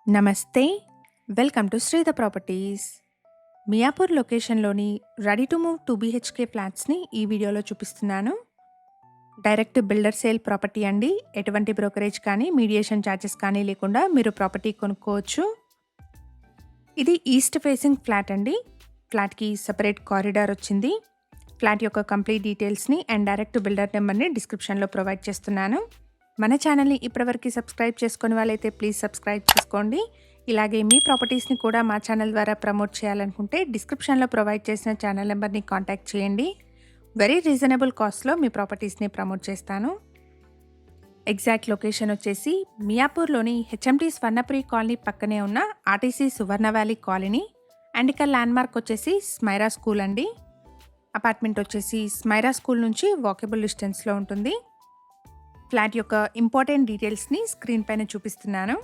నమస్తే. Welcome to Sridha properties. Miyapur లొకేషన్‌లోని ready to move 2 BHK ఫ్లాట్స్‌ని ఈ వీడియోలో చూపిస్తున్నాను. డైరెక్ట్ బిల్డర్ సేల్ ప్రాపర్టీ అండి. ఎటువంటి బ్రోకరేజ్ కానీ, మీడియేషన్ ఛార్జెస్ కానీ లేకుండా మీరు ప్రాపర్టీ కొనుక్కోవచ్చు. ఇది ఈస్ట్ ఫేసింగ్ ఫ్లాట్ అండి. ఫ్లాట్‌కి సెపరేట్ కారిడార్ వచ్చింది. ఫ్లాట్ యొక్క కంప్లీట్ డీటెయిల్స్‌ని అండ్ డైరెక్ట్ బిల్డర్ నెంబర్‌ని డిస్క్రిప్షన్‌లో ప్రొవైడ్ చేస్తున్నాను. మన ఛానల్‌ని ఇప్పటివరకు సబ్స్క్రైబ్ చేసుకొని వాళ్ళైతే ప్లీజ్ సబ్స్క్రైబ్ చేసుకోండి. ఇలాగే మీ ప్రాపర్టీస్‌ని కూడా మా ఛానల్ ద్వారా ప్రమోట్ చేయాలనుకుంటే డిస్క్రిప్షన్‌లో ప్రొవైడ్ చేసిన ఛానల్ నెంబర్‌ని కాంటాక్ట్ చేయండి. వెరీ రీజనబుల్ కాస్ట్‌లో మీ ప్రాపర్టీస్‌ని ప్రమోట్ చేస్తాను. ఎగ్జాక్ట్ లొకేషన్ వచ్చేసి మియాపూర్‌లోని హెచ్ఎంటీ స్వర్ణపురి కాలనీ పక్కనే ఉన్న RTC Suvarna valley colony and ఇక ల్యాండ్మార్క్ వచ్చేసి స్మైరా స్కూల్ అండి. అపార్ట్మెంట్ వచ్చేసి స్మైరా స్కూల్ నుంచి వాకబుల్ డిస్టెన్స్లో ఉంటుంది. ఫ్లాట్ యొక్క ఇంపార్టెంట్ డీటెయిల్స్ని స్క్రీన్ పైన చూపిస్తున్నాను.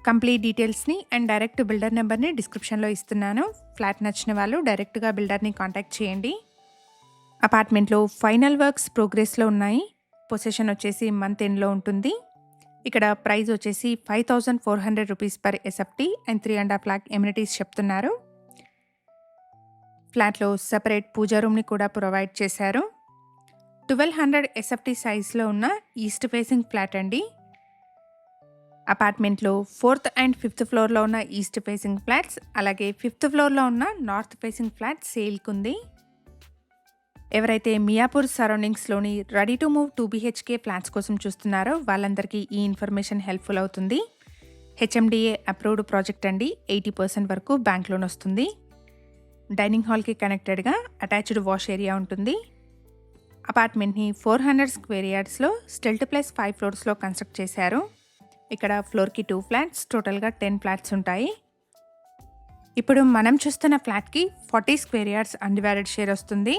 కంప్లీట్ డీటెయిల్స్ని అండ్ డైరెక్ట్ బిల్డర్ నెంబర్ని డిస్క్రిప్షన్లో ఇస్తున్నాను. ఫ్లాట్ నచ్చిన వాళ్ళు డైరెక్ట్గా బిల్డర్ని కాంటాక్ట్ చేయండి. అపార్ట్మెంట్లో ఫైనల్ వర్క్స్ ప్రోగ్రెస్లో ఉన్నాయి. పొసెషన్ వచ్చేసి మంత్ ఎండ్లో ఉంటుంది. ఇక్కడ ప్రైస్ వచ్చేసి 5400 rupees per SFT and 3.5 lakh amenities చెప్తున్నారు. ఫ్లాట్లో సెపరేట్ పూజా రూమ్ని కూడా ప్రొవైడ్ చేశారు. 1200 ఎస్ఎఫ్టీ సైజ్లో ఉన్న ఈస్ట్ ఫేసింగ్ ఫ్లాట్ అండి. అపార్ట్మెంట్లో 4th అండ్ 5th ఫ్లోర్లో ఉన్న ఈస్ట్ ఫేసింగ్ ఫ్లాట్స్, అలాగే 5th ఫ్లోర్లో ఉన్న నార్త్ ఫేసింగ్ ఫ్లాట్ సేల్కి ఉంది. ఎవరైతే మియాపూర్ సరౌండింగ్స్లోని ready to move 2 BHK flats కోసం చూస్తున్నారో వాళ్ళందరికీ ఈ ఇన్ఫర్మేషన్ హెల్ప్ఫుల్ అవుతుంది. హెచ్ఎండిఏ అప్రూవ్డ్ ప్రాజెక్ట్ అండి. 80% వరకు బ్యాంక్ లోన్ వస్తుంది. డైనింగ్ హాల్కి కనెక్టెడ్గా అటాచ్డ్ వాష్ ఏరియా ఉంటుంది. అపార్ట్మెంట్ని 400 స్క్వేర్ యార్డ్స్లో స్టెల్ట్ ప్లస్ 5 ఫ్లోర్స్లో కన్స్ట్రక్ట్ చేశారు. ఇక్కడ ఫ్లోర్కి 2 ఫ్లాట్స్, టోటల్గా 10 ఫ్లాట్స్ ఉంటాయి. ఇప్పుడు మనం చూస్తున్న ఫ్లాట్కి 40 స్క్వేర్ యార్డ్స్ అన్డివైడెడ్ షేర్ వస్తుంది.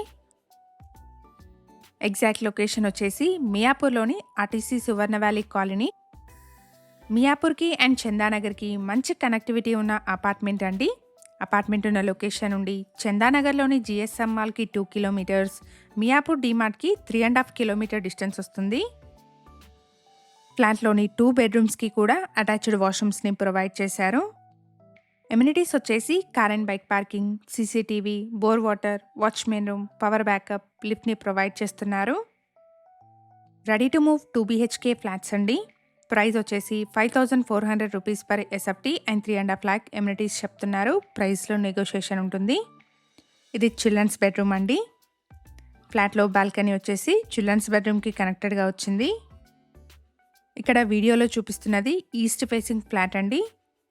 ఎగ్జాక్ట్ లొకేషన్ వచ్చేసి మియాపూర్లోని ఆర్టీసీ సువర్ణ వ్యాలీ కాలనీ. మియాపూర్కి అండ్ చందానగర్కి మంచి కనెక్టివిటీ ఉన్న అపార్ట్మెంట్ అండి. అపార్ట్మెంట్ ఉన్న లొకేషన్ నుండి చందానగర్లోని జిఎస్ఎం మాల్కి 2 కిలోమీటర్స్, మియాపూర్ డిమార్ట్కి 3.5 కిలోమీటర్ డిస్టెన్స్ వస్తుంది. ఫ్లాట్లోని 2 బెడ్రూమ్స్కి కూడా అటాచ్డ్ వాష్రూమ్స్ని ప్రొవైడ్ చేశారు. ఎమ్యూనిటీస్ వచ్చేసి car and bike parking, CCTV, bore water, watchman room, power backup, లిఫ్ట్ని ప్రొవైడ్ చేస్తున్నారు. Ready to move 2 BHK flats అండి. ప్రైస్ వచ్చేసి 5400 rupees per SFT and 3.5 lakh amenities చెప్తున్నారు. ప్రైస్లో నెగోషియేషన్ ఉంటుంది. ఇది చిల్డ్రన్స్ బెడ్రూమ్ అండి. ఫ్లాట్లో బాల్కనీ వచ్చేసి చిల్డ్రన్స్ బెడ్రూమ్కి కనెక్టెడ్గా వచ్చింది. ఇక్కడ వీడియోలో చూపిస్తున్నది ఈస్ట్ ఫేసింగ్ ఫ్లాట్ అండి.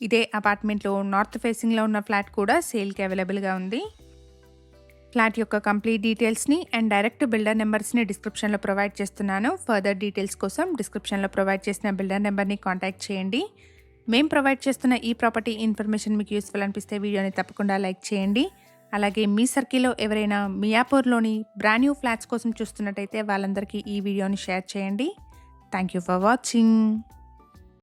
ఇదే అపార్ట్మెంట్లో నార్త్ ఫేసింగ్లో ఉన్న ఫ్లాట్ కూడా సేల్కి అవైలబుల్గా ఉంది. ఫ్లాట్ యొక్క కంప్లీట్ డీటెయిల్స్ని అండ్ డైరెక్ట్ బిల్డర్ నెంబర్స్ని డిస్క్రిప్షన్లో ప్రొవైడ్ చేస్తున్నాను. ఫర్దర్ డీటెయిల్స్ కోసం డిస్క్రిప్షన్లో ప్రొవైడ్ చేసిన బిల్డర్ నెంబర్ని కాంటాక్ట్ చేయండి. మేము ప్రొవైడ్ చేస్తున్న ఈ ప్రాపర్టీ ఇన్ఫర్మేషన్ మీకు యూస్ఫుల్ అనిపిస్తే వీడియోని తప్పకుండా లైక్ చేయండి. అలాగే మీ సర్కిల్లో ఎవరైనా మియాపూర్లోని బ్రాండ్ న్యూ ఫ్లాట్స్ కోసం చూస్తున్నట్టయితే వాళ్ళందరికీ ఈ వీడియోని షేర్ చేయండి. Thank you for watching.